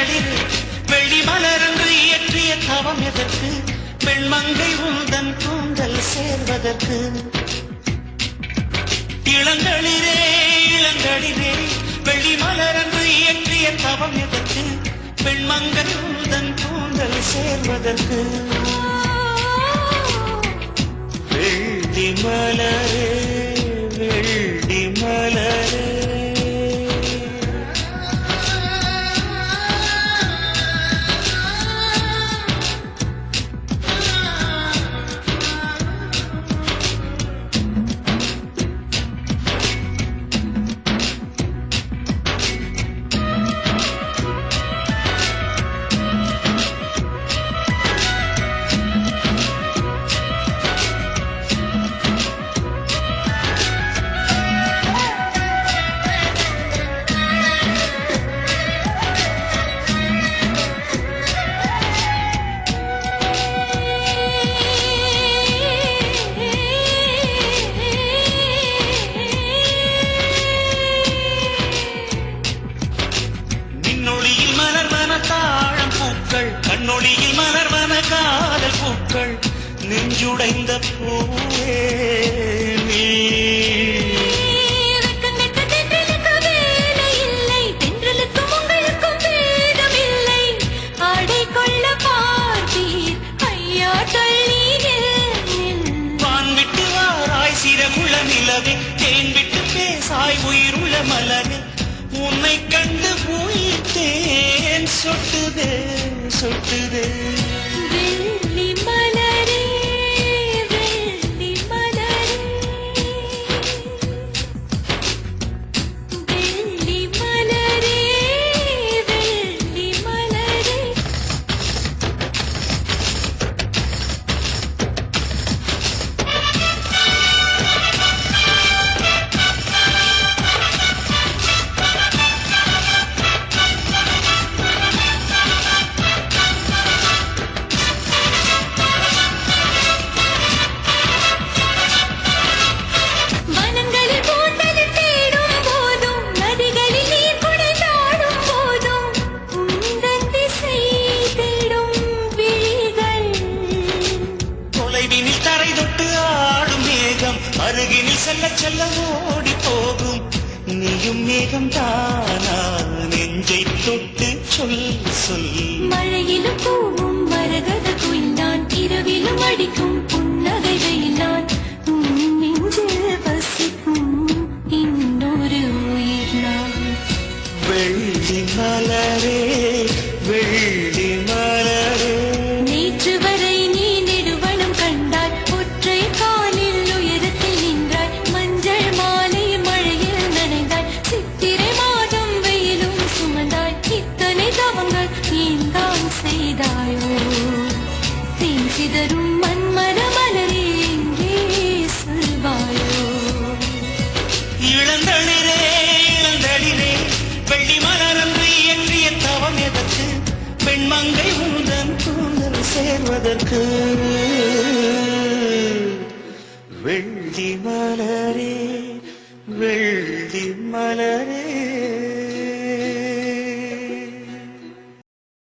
இளங்களில் வெள்ளி மலரன்று இயற்றிய தவம் எதற்கு பெண்மங்கை உந்தன் கூந்தல் சேர்வதற்கு இளங்களிலே இளங்களிலே வெள்ளி மலரன்று இயற்றிய தவம் எதற்கு பெண்மங்கை உந்தன் கூந்தல் சேர்வதற்கு வெள்ளி மலரே வெள்ளி மலரே கண்ணொளியில் மலர்வன காதல் பூக்கள் நெஞ்சுடைந்த பூவே வான்விட்டு வாராய் சிறகுள நிலவே தேன் விட்டு பேசாய் உயிருள்ள மலரே உன்னை கண்டு உயிர்த்தேன் சொட்டுதே சொட்டுதே வெள்ளி மலரே வெள்ளி மலரே வெள்ளி மலரே வெள்ளி மலரே தரை தொட்டு ஆடும் மேகம் அருகினில் செல்ல செல்ல ஓடி போகும் நீயும் மேகம் தானா நெஞ்சை தொட்டு சொல் சொல் மழையிலும் பூவும் மரகத குயில் நான் இரவிலும் அடிக்கும் புன்னகை வெயில் நான் நெஞ்சில் வசிக்கும் இன்னொரு உயிர் நான் வெள்ளி மலரே வெள்ளி மலரே நேற்று வரை நீ நெடுவனம் கண்டாய் ஒற்றை காலில் உயரத்தில் நின்றாய் மஞ்சள் மாலை மழையில் நனைந்தாய் சித்திரை மாதம் வெயிலும் சுமந்தாய் இத்தனை தவங்கள் நீந்தான் செய்தாயோ தேன் சிதறும் மன்மர மலரே எங்கே சொல்வாயோ இளந்தளிரே இளந்தளிரே வெள்ளி மலரன்று இயற்றிய தவம் எதற்கு பெண்மங்கை உந்தன் கூந்தல் சேர்வதற்கு வெள்ளி மலரே வெள்ளி மலரே